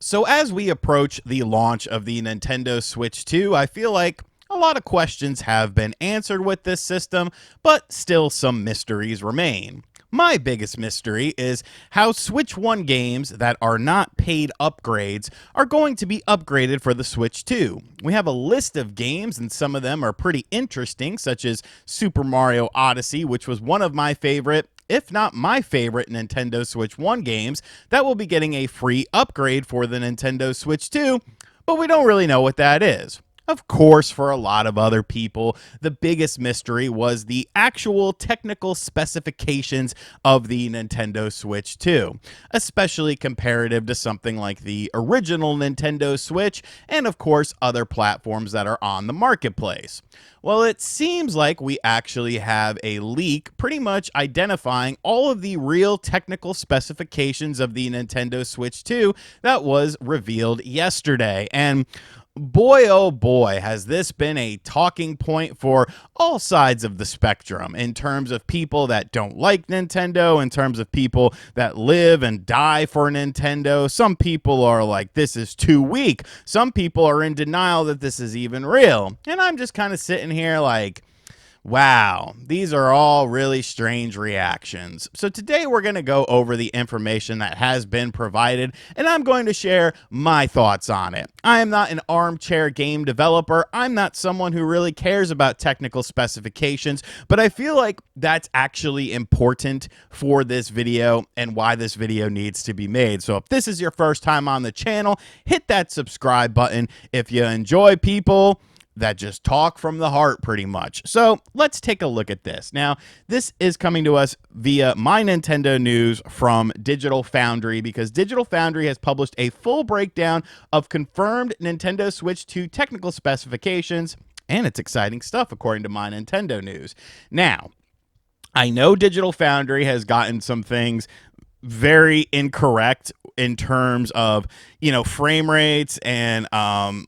So as we approach the launch of the Nintendo Switch 2, I feel like a lot of questions have been answered with this system, but still some mysteries remain. My biggest mystery is how Switch 1 games that are not paid upgrades are going to be upgraded for the Switch 2. We have a list of games, and some of them are pretty interesting, such as Super Mario Odyssey, which was one of my favorite, if not my favorite Nintendo Switch 1 games, that will be getting a free upgrade for the Nintendo Switch 2, but we don't really know what that is. Of course, for a lot of other people, the biggest mystery was the actual technical specifications of the Nintendo Switch 2, especially comparative to something like the original Nintendo Switch and, of course, other platforms that are on the marketplace. Well, it seems like we actually have a leak pretty much identifying all of the real technical specifications of the Nintendo Switch 2 that was revealed yesterday. And boy, oh boy, has this been a talking point for all sides of the spectrum in terms of people that don't like Nintendo, in terms of people that live and die for Nintendo. Some people are like, this is too weak. Some people are in denial that this is even real. And I'm just kind of sitting here like, wow, these are all really strange reactions. So today we're going to go over the information that has been provided, and I'm going to share my thoughts on it. I am not an armchair game developer. I'm not someone who really cares about technical specifications, but I feel like that's actually important for this video and why this video needs to be made. So if this is your first time on the channel, hit that subscribe button. If you enjoy people that just talk from the heart pretty much. So let's take a look at this. Now, this is coming to us via My Nintendo News from Digital Foundry, because Digital Foundry has published a full breakdown of confirmed Nintendo Switch 2 technical specifications, and it's exciting stuff according to My Nintendo News. Now, I know Digital Foundry has gotten some things very incorrect in terms of, frame rates and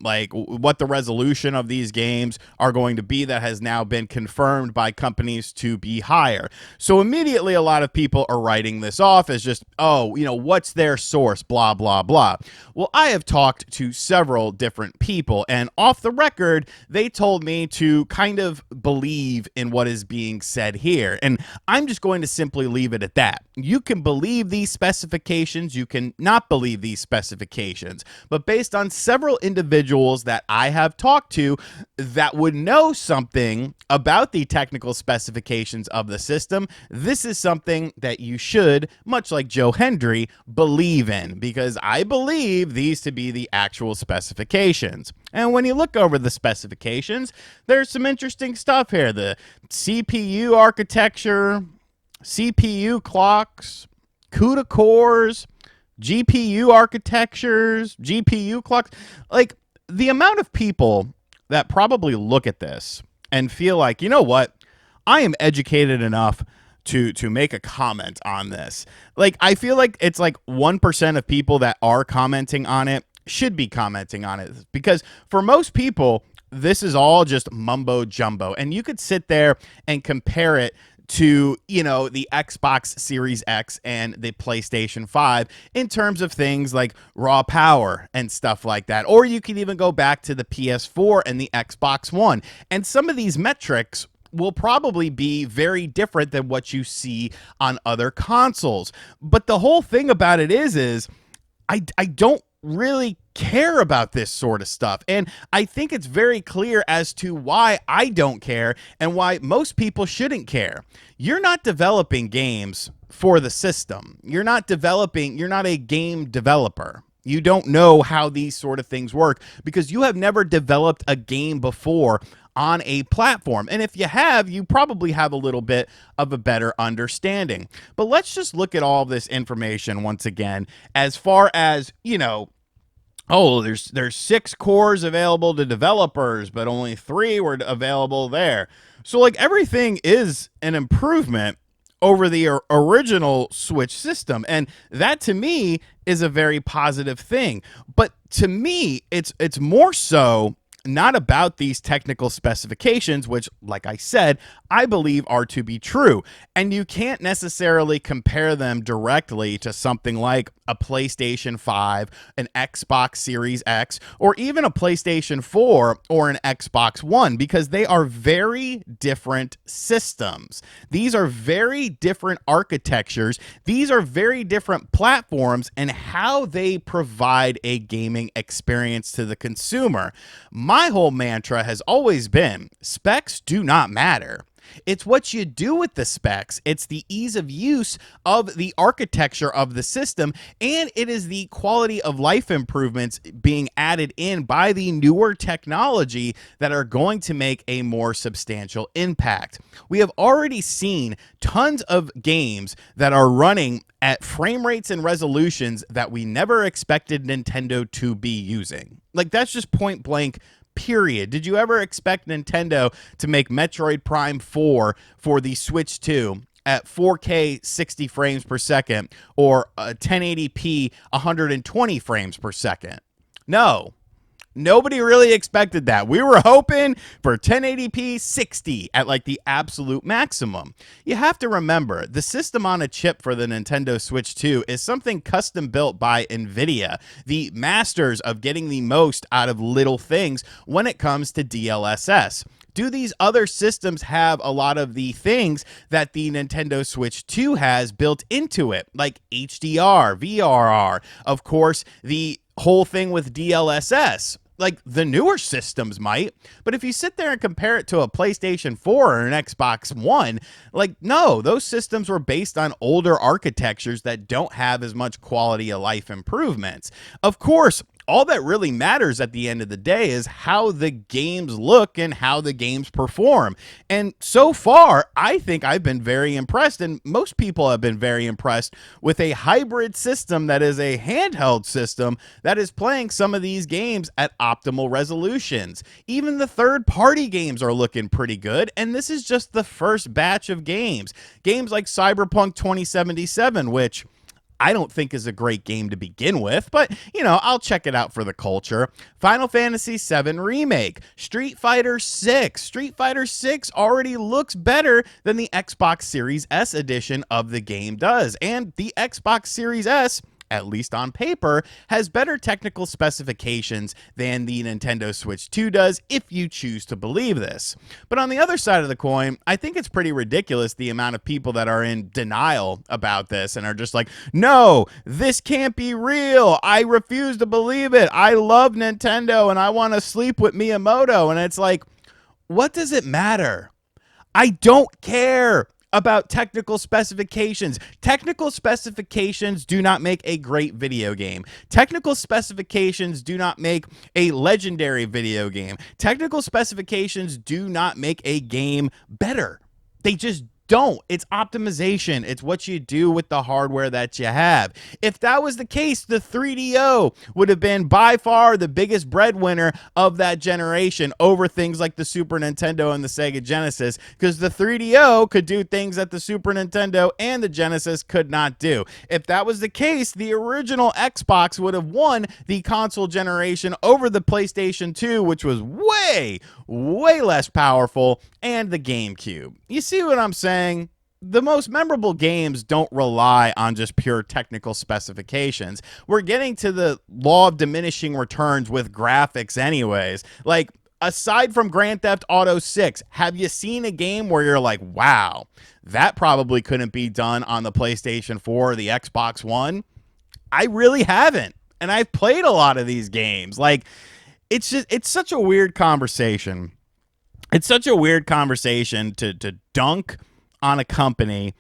like what the resolution of these games are going to be. That has now been confirmed by companies to be higher. So immediately a lot of people are writing this off as just, what's their source, blah, blah, blah. Well, I have talked to several different people, and off the record, they told me to kind of believe in what is being said here. And I'm just going to simply leave it at that. You can believe these specifications, you can not believe these specifications, but based on several individuals that I have talked to that would know something about the technical specifications of the system, this is something that you should, much like Joe Hendry, believe in, because I believe these to be the actual specifications. And when you look over the specifications, there's some interesting stuff here. The CPU architecture, CPU clocks, CUDA cores, GPU architectures, GPU clocks. Like, the amount of people that probably look at this and feel like, you know what, I am educated enough to make a comment on this. Like, I feel like it's like 1% of people that are commenting on it should be commenting on it, because for most people, this is all just mumbo jumbo. And you could sit there and compare it to, the Xbox Series X and the PlayStation 5 in terms of things like raw power and stuff like that. Or you can even go back to the PS4 and the Xbox One. And some of these metrics will probably be very different than what you see on other consoles. But the whole thing about it is I don't really care about this sort of stuff. And I think it's very clear as to why I don't care and why most people shouldn't care. You're not developing games for the system. You're not a game developer. You don't know how these sort of things work because you have never developed a game before on a platform. And if you have, you probably have a little bit of a better understanding. But let's just look at all this information once again, as far as, there's 6 cores available to developers, but only 3 were available there. So like everything is an improvement over the original Switch system. And that to me is a very positive thing. But to me, it's more so not about these technical specifications, which, like I said, I believe are to be true. And you can't necessarily compare them directly to something like a PlayStation 5, an Xbox Series X, or even a PlayStation 4 or an Xbox One, because they are very different systems. These are very different architectures. These are very different platforms and how they provide a gaming experience to the consumer. My whole mantra has always been specs do not matter. It's what you do with the specs. It's the ease of use of the architecture of the system, and it is the quality of life improvements being added in by the newer technology that are going to make a more substantial impact. We have already seen tons of games that are running at frame rates and resolutions that we never expected Nintendo to be using. Like, that's just point blank, period. Did you ever expect Nintendo to make Metroid Prime 4 for the Switch 2 at 4K 60 frames per second or 1080p 120 frames per second? No. Nobody really expected that. We were hoping for 1080p 60 at like the absolute maximum. You have to remember, the system on a chip for the Nintendo Switch 2 is something custom built by NVIDIA, the masters of getting the most out of little things when it comes to DLSS. Do these other systems have a lot of the things that the Nintendo Switch 2 has built into it, like HDR, VRR, of course, the whole thing with DLSS? Like, the newer systems might, but if you sit there and compare it to a PlayStation 4 or an Xbox One, like, no, those systems were based on older architectures that don't have as much quality of life improvements. Of course, all that really matters at the end of the day is how the games look and how the games perform. And so far, I think I've been very impressed, and most people have been very impressed with a hybrid system that is a handheld system that is playing some of these games at optimal resolutions. Even the third-party games are looking pretty good, and this is just the first batch of games. Games like Cyberpunk 2077, which I don't think is a great game to begin with, but, you know, I'll check it out for the culture. Final Fantasy VII Remake, Street Fighter 6. Street Fighter 6 already looks better than the Xbox Series S edition of the game does, and the Xbox Series S, at least on paper, has better technical specifications than the Nintendo Switch 2 does, if you choose to believe this. But on the other side of the coin, I think it's pretty ridiculous the amount of people that are in denial about this and are just like, no, this can't be real. I refuse to believe it. I love Nintendo and I want to sleep with Miyamoto. And it's like, what does it matter? I don't care about technical specifications. Technical specifications do not make a great video game. Technical specifications do not make a legendary video game. Technical specifications do not make a game better. They just don't. It's optimization. It's what you do with the hardware that you have. If that was the case, the 3DO would have been by far the biggest breadwinner of that generation over things like the Super Nintendo and the Sega Genesis, because the 3DO could do things that the Super Nintendo and the Genesis could not do. If that was the case, the original Xbox would have won the console generation over the PlayStation 2, which was way less powerful, and the GameCube. You see what I'm saying? The most memorable games don't rely on just pure technical specifications. We're getting to the law of diminishing returns with graphics anyways. Like, aside from Grand Theft Auto 6, have you seen a game where you're like, wow, that probably couldn't be done on the PlayStation 4 or the Xbox One? I really haven't. And I've played a lot of these games. Like, it's such a weird conversation. It's such a weird conversation to dunk on a company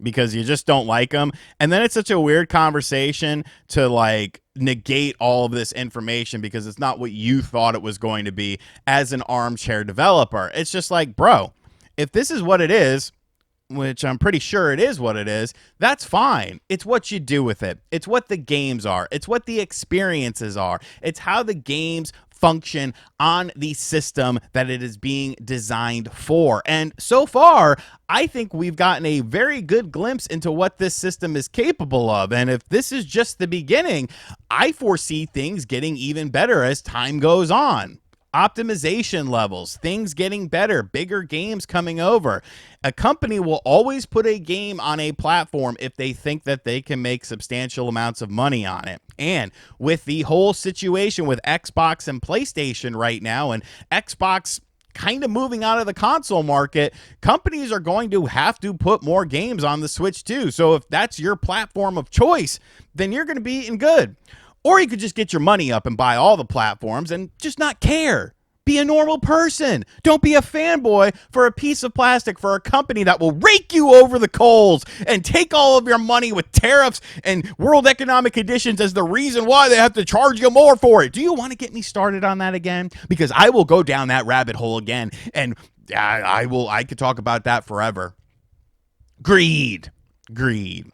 because you just don't like them. And then it's such a weird conversation to, like, negate all of this information because it's not what you thought it was going to be as an armchair developer. It's just like, bro, if this is what it is, which I'm pretty sure it is what it is, that's fine. It's what you do with it. It's what the games are. It's what the experiences are. It's how the games function on the system that it is being designed for. And so far, I think we've gotten a very good glimpse into what this system is capable of. And if this is just the beginning, I foresee things getting even better as time goes on. optimization levels, things getting better, bigger games coming over. A company will always put a game on a platform if they think that they can make substantial amounts of money on it. And with the whole situation with Xbox and PlayStation right now, and Xbox kind of moving out of the console market, companies are going to have to put more games on the Switch too. So if that's your platform of choice, then you're going to be eating good. Or you could just get your money up and buy all the platforms and just not care. Be a normal person. Don't be a fanboy for a piece of plastic for a company that will rake you over the coals and take all of your money with tariffs and world economic conditions as the reason why they have to charge you more for it. Do you want to get me started on that again? Because I will go down that rabbit hole again, and I could talk about that forever. Greed.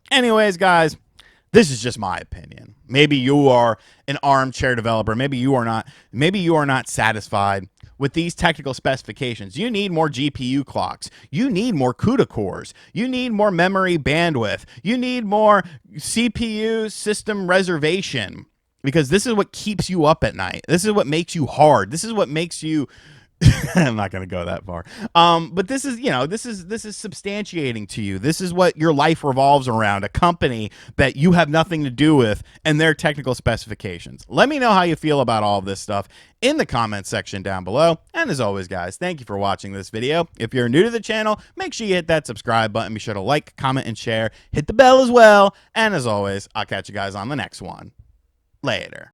Anyways, guys, this is just my opinion. Maybe you are an armchair developer. Maybe you are not. Maybe you are not satisfied with these technical specifications. You need more GPU clocks. You need more CUDA cores. You need more memory bandwidth. You need more CPU system reservation, because this is what keeps you up at night. This is what makes you hard. This is what makes you I'm not going to go that far. But this is, this is substantiating to you. This is what your life revolves around, a company that you have nothing to do with and their technical specifications. Let me know how you feel about all of this stuff in the comments section down below. And as always, guys, thank you for watching this video. If you're new to the channel, make sure you hit that subscribe button. Be sure to like, comment, and share. Hit the bell as well. And as always, I'll catch you guys on the next one. Later.